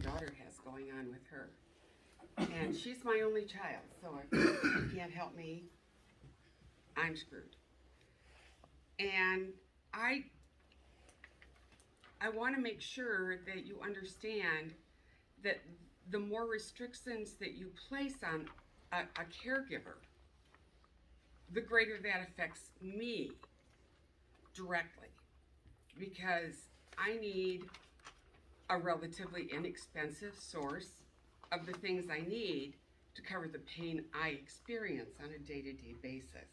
daughter has going on with her. And she's my only child, so if she can't help me, I'm screwed. And I want to make sure that you understand that the more restrictions that you place on a caregiver, the greater that affects me directly, because I need a relatively inexpensive source of the things I need to cover the pain I experience on a day-to-day basis.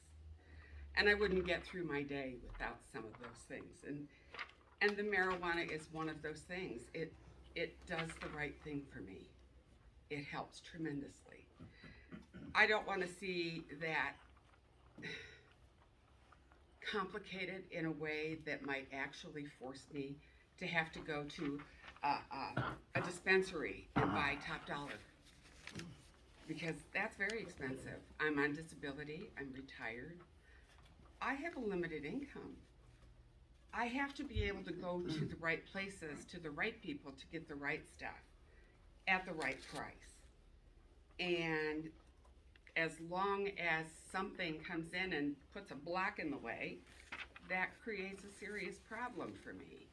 And I wouldn't get through my day without some of those things. And the marijuana is one of those things. It does the right thing for me. It helps tremendously. I don't want to see that complicated in a way that might actually force me to have to go to a dispensary and buy top dollar, because that's very expensive. I'm on disability, I'm retired, I have a limited income. I have to be able to go to the right places, to the right people to get the right stuff at the right price. And as long as something comes in and puts a block in the way, that creates a serious problem for me.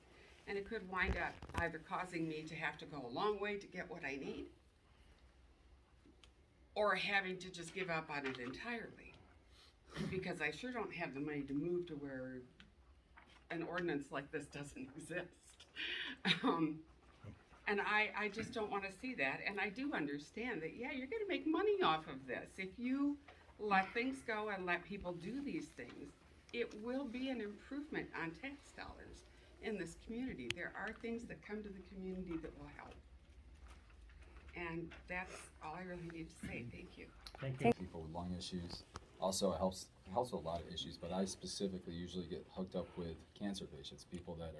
And it could wind up either causing me to have to go a long way to get what I need, or having to just give up on it entirely. Because I sure don't have the money to move to where an ordinance like this doesn't exist. And I just don't want to see that. And I do understand that, yeah, you're going to make money off of this. If you let things go and let people do these things, it will be an improvement on tax dollars in this community. There are things that come to the community that will help. And that's all I really need to say. Thank you. Thank you. People with lung issues. Also, it helps with a lot of issues, but I specifically usually get hooked up with cancer patients, people that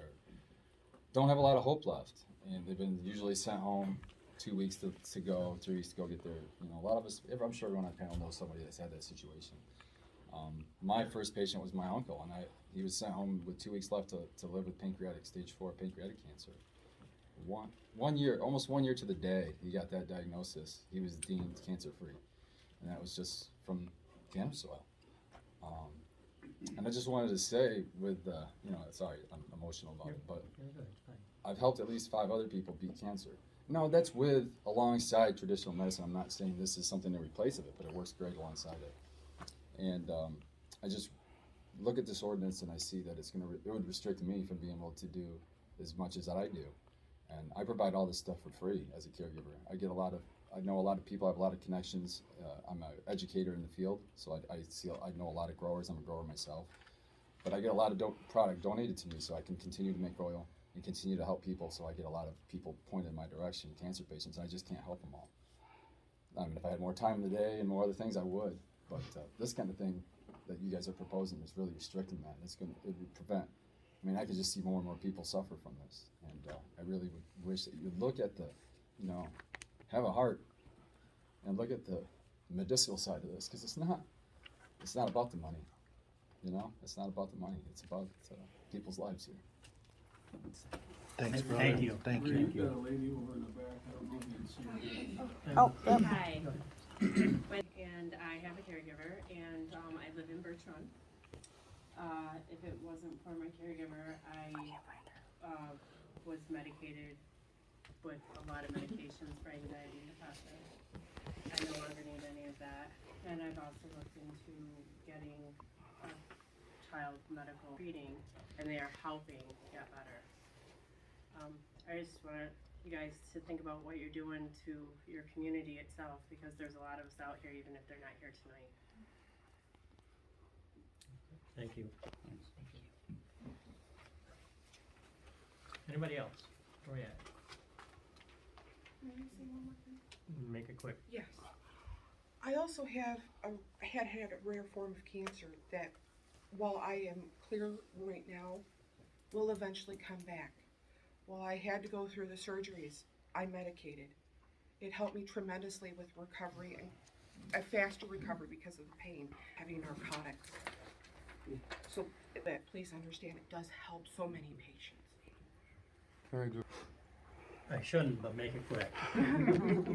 don't have a lot of hope left, and they've been usually sent home 2 weeks to go, 3 weeks to go get their, a lot of us, I'm sure everyone on the panel knows somebody that's had that situation. My first patient was my uncle, and he was sent home with 2 weeks left to live with stage 4 pancreatic cancer. Almost 1 year to the day he got that diagnosis, he was deemed cancer-free, and that was just from cannabis oil. And I just wanted to say sorry, I'm emotional about it, but I've helped at least 5 other people beat cancer. No, that's alongside traditional medicine. I'm not saying this is something to replace it, but it works great alongside it. And I just look at this ordinance and I see that it would restrict me from being able to do as much as I do. And I provide all this stuff for free as a caregiver. I know a lot of people, I have a lot of connections. I'm an educator in the field, so I know a lot of growers. I'm a grower myself. But I get a lot of product donated to me so I can continue to make oil and continue to help people, so I get a lot of people pointed in my direction, cancer patients, and I just can't help them all. I mean, if I had more time in the day and more other things, I would. But this kind of thing that you guys are proposing is really restricting that. It would prevent. I mean, I could just see more and more people suffer from this, and I really would wish that you would look at have a heart and look at the medicinal side of this, because it's not about the money. It's not about the money. It's about people's lives here. Thanks, brother. Thank you. Thank you. We've got a lady over in the back. I don't know if you can see her. Oh, yep. Hi. And I have a caregiver, and I live in Birch Run. If it wasn't for my caregiver, I was medicated with a lot of medications for anxiety and depression. I no longer need any of that. And I've also looked into getting a child medical treating, and they are helping get better. I just want you guys to think about what you're doing to your community itself, because there's a lot of us out here, even if they're not here tonight. Thank you. Anybody else? Go ahead. Make it quick. Yes. I also had a rare form of cancer that, while I am clear right now, will eventually come back. While I had to go through the surgeries, I medicated. It helped me tremendously with recovery and a faster recovery because of the pain, having narcotics. So please understand, it does help so many patients. Very good. I shouldn't, but make it quick.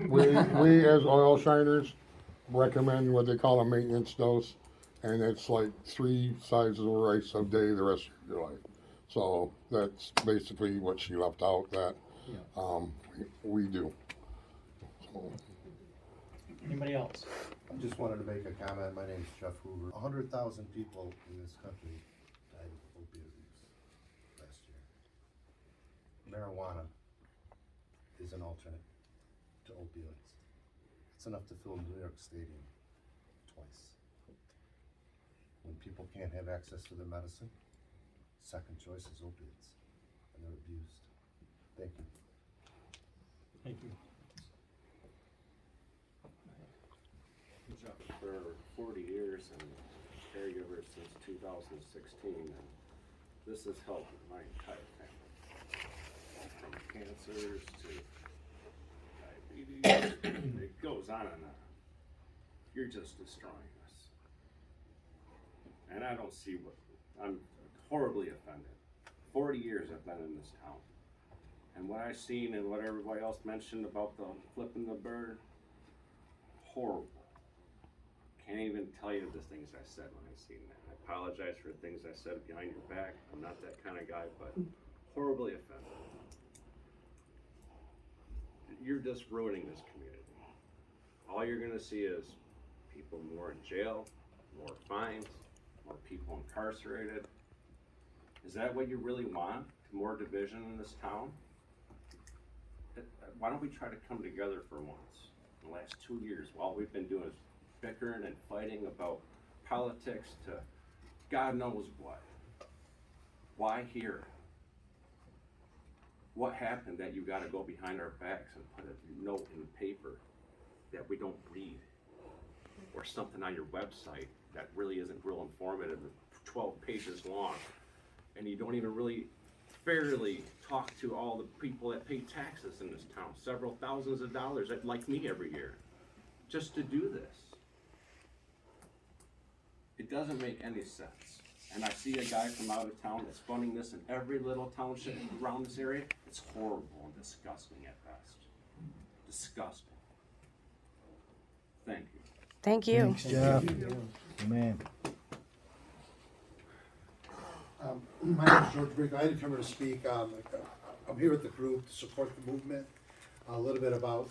We as oil shiners recommend what they call a maintenance dose, and it's like 3 sizes of rice a day the rest of your life. So that's basically what she left out that Yeah. we do. So, Anybody else? I just wanted to make a comment. My name's Jeff Hoover. 100,000 people in this country died of opiate abuse last year. Marijuana is an alternate to opioids. It's enough to fill New York Stadium twice. When people can't have access to their medicine, second choice is opiates, and they're abused. Thank you. Thank you. For 40 years and caregiver since 2016, and this has helped my entire family. From cancers to diabetes, it goes on and on. You're just destroying us. And I don't see what, I'm horribly offended. 40 years I've been in this town. And what I've seen and what everybody else mentioned about the flipping the bird, horrible. Can't even tell you the things I said when I seen that. I apologize for the things I said behind your back. I'm not that kind of guy, but horribly offended. You're just ruining this community. All you're gonna see is people more in jail, more fines, more people incarcerated. Is that what you really want? More division in this town? Why don't we try to come together for once? In the last 2 years, all we've been doing is bickering and fighting about politics to God knows what. Why here? What happened that you gotta go behind our backs and put a note in the paper that we don't read? Or something on your website that really isn't real informative, 12 pages long, and you don't even really fairly talk to all the people that pay taxes in this town, several thousands of dollars, like me every year, just to do this. It doesn't make any sense. And I see a guy from out of town that's funding this in every little township around this area. It's horrible and disgusting at best. Disgusting. Thank you. Thank you. Thanks, Jeff. Amen. My name is George Brick. I didn't come here to speak. I'm here with the group to support the movement. A little bit about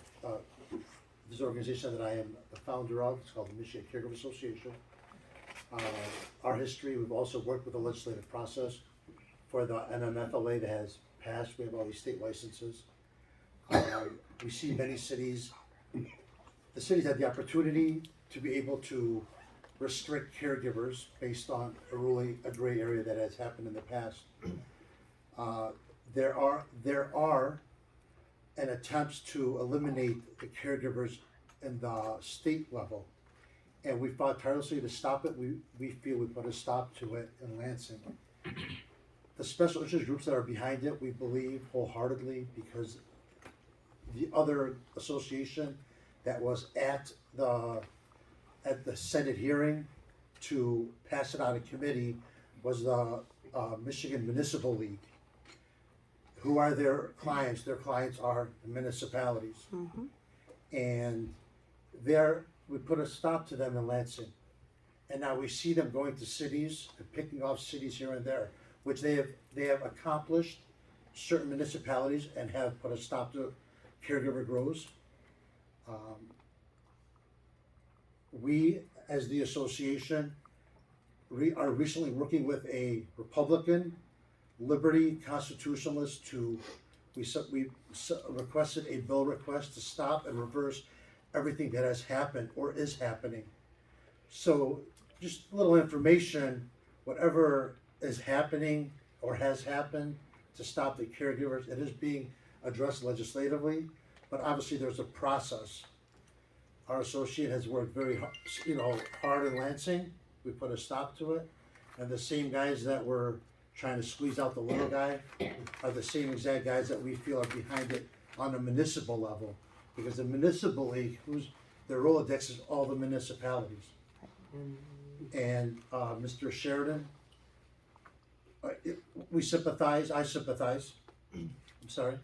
this organization that I am the founder of. It's called the Michigan Caregiver Association. Our history, we've also worked with the legislative process for the NMFLA that has passed. We have all these state licenses. We see many cities, the cities had the opportunity to be able to restrict caregivers based on a gray area that has happened in the past. There are an attempts to eliminate the caregivers in the state level. And we fought tirelessly to stop it. We feel we put a stop to it in Lansing. The special interest groups that are behind it, we believe wholeheartedly, because the other association that was at the Senate hearing to pass it out of committee was the Michigan Municipal League. Who are their clients? Their clients are the municipalities. Mm-hmm. And we put a stop to them in Lansing. And now we see them going to cities and picking off cities here and there, which they have accomplished certain municipalities and have put a stop to caregiver grows. We, as the association, are recently working with a Republican, Liberty constitutionalist we requested a bill request to stop and reverse everything that has happened or is happening. So just a little information, whatever is happening or has happened to stop the caregivers, it is being addressed legislatively, but obviously there's a process. Our associate has worked very hard in Lansing. We put a stop to it. And the same guys that were trying to squeeze out the little guy are the same exact guys that we feel are behind it on a municipal level. Because the municipal league, their Rolodex is all the municipalities. And Mr. Sheridan, we sympathize, I sympathize. I'm sorry.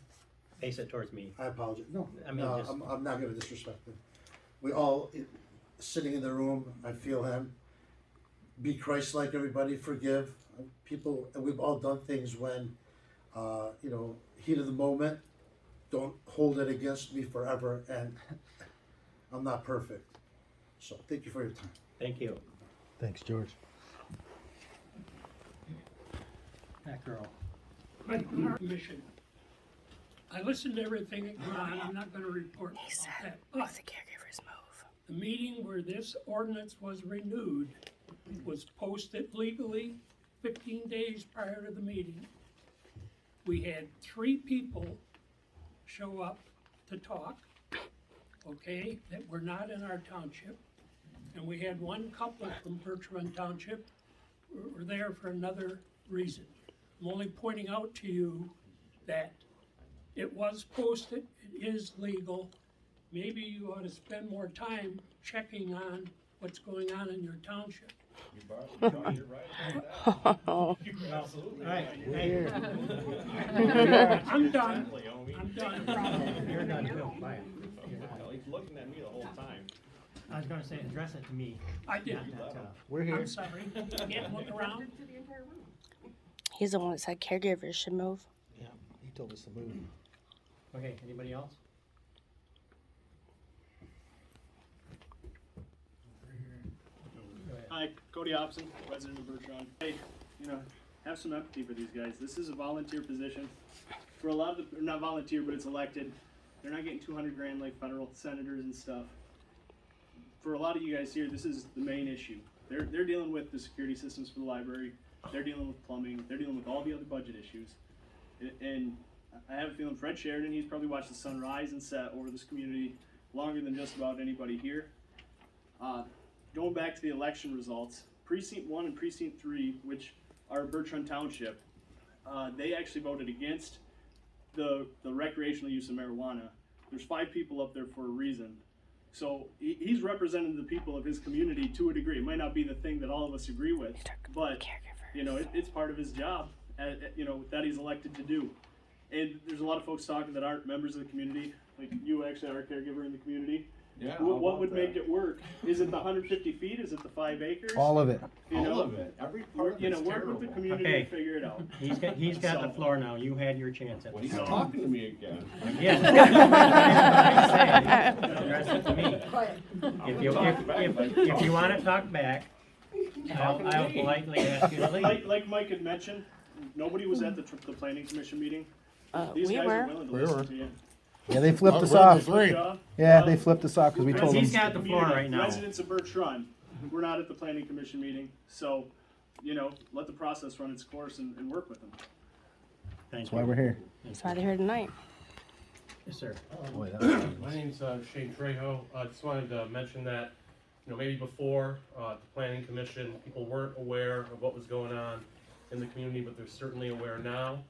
face it towards me. I apologize. No, I mean, no, just- I'm not gonna disrespect him. We all, sitting in the room, I feel him. Be Christ-like, everybody, forgive people, and we've all done things when, heat of the moment. Don't hold it against me forever, and I'm not perfect. So, thank you for your time. Thank you. Thanks, George. That girl. My commission. I listened to everything that went on, I'm not gonna report about that. But the caregivers move. the meeting where this ordinance was renewed was posted legally 15 days prior to the meeting. We had 3 people show up to talk, okay, that were not in our township. And we had 1 couple from Birch Run Township who were there for another reason. I'm only pointing out to you that it was posted, it is legal. Maybe you ought to spend more time checking on what's going on in your township. All right. Hey, I'm done, I'm done. you're done too. Bye. He's looking at me the whole time. I was gonna say, address it to me. I did, Not that, We're here. I'm sorry, can't look around. He's the one that said caregivers should move. Yeah, he told us to move. Okay, anybody else? Go ahead. Hi, Cody Hobson, resident of Bertrand. Hey, have some empathy for these guys. This is a volunteer position. For a lot of the, not volunteer, but it's elected. They're not getting 200 grand like federal senators and stuff. For a lot of you guys here, this is the main issue. They're dealing with the security systems for the library. They're dealing with plumbing. They're dealing with all the other budget issues. And I have a feeling Fred Sheridan, he's probably watched the sun rise and set over this community longer than just about anybody here. Going back to the election results, Precinct 1 and Precinct 3, which are Bertrand Township, they actually voted against the recreational use of marijuana. There's 5 people up there for a reason. So he's representing the people of his community to a degree. It might not be the thing that all of us agree with, but it's part of his job, that he's elected to do. And there's a lot of folks talking that aren't members of the community, like you actually are a caregiver in the community. Yeah. What would make it work? Is it the 150 feet? Is it the 5 acres? All of it. All of it. Every part of it's Work with the terrible. community Okay. and figure it out. He's got the So- floor now. You had your chance at Well, the he's floor. talking to me again. Yes. Address it to me. If you wanna talk back, I'll politely ask you to leave. Like Mike had mentioned, nobody was at the planning commission meeting. These We guys were. are willing to We listen were. to you. Yeah, they flipped us Good off. job. Yeah, they flipped us off because we told He's them. got the floor right now. Residents of Birch Run, we're not at the planning commission meeting, so, let the process run its course and work with them. Thank That's why you. we're here. That's why they're here tonight. Yes, sir. Boy, that was- My name's Shane Trejo. I just wanted to mention that, maybe before the planning commission, people weren't aware of what was going on in the community, but they're certainly aware now.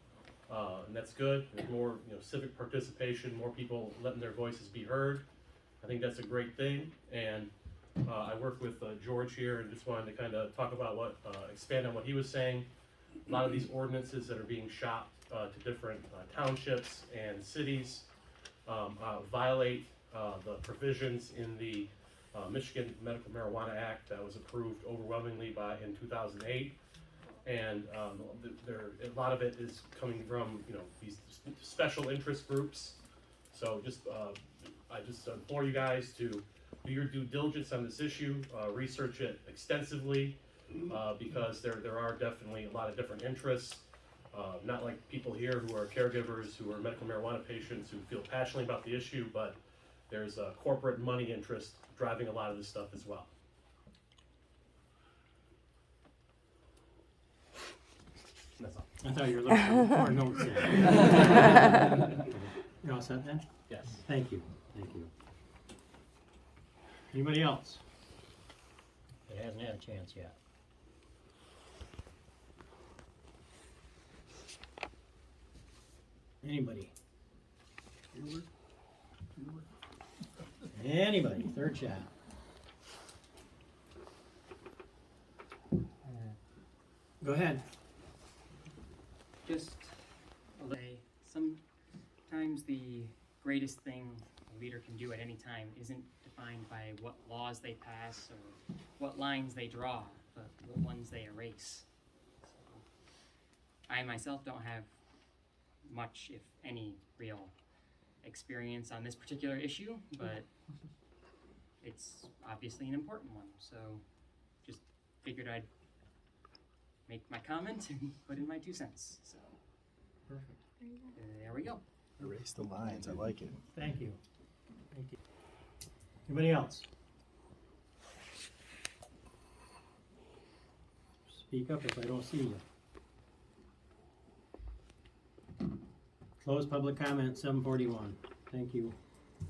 And that's good. There's more, civic participation, more people letting their voices be heard. I think that's a great thing. And I work with George here and just wanted to kind of talk about expand on what he was saying. A lot of these ordinances that are being shopped to different townships and cities violate the provisions in the Michigan Medical Marijuana Act that was approved overwhelmingly in 2008. And a lot of it is coming from these special interest groups. So I just implore you guys to do your due diligence on this issue, research it extensively, because there are definitely a lot of different interests. Not like people here who are caregivers, who are medical marijuana patients, who feel passionately about the issue, but there's a corporate money interest driving a lot of this stuff as well. That's all. I thought you were looking for more notes there. You all set then? Yes. Thank you. Anybody else? It hasn't had a chance yet. Anybody? Anybody? Third shot. Go ahead. Just some Sometimes the greatest thing a leader can do at any time isn't defined by what laws they pass or what lines they draw, but what ones they erase. So, I myself don't have much, if any, real experience on this particular issue, but it's obviously an important one, so just figured I'd make my comment and put in my 2 cents. So Perfect. there we go. Erase the lines, I like it. Thank you. Thank you. Anybody else? Speak up if I don't see you. Close public comment, 7:41. Thank you.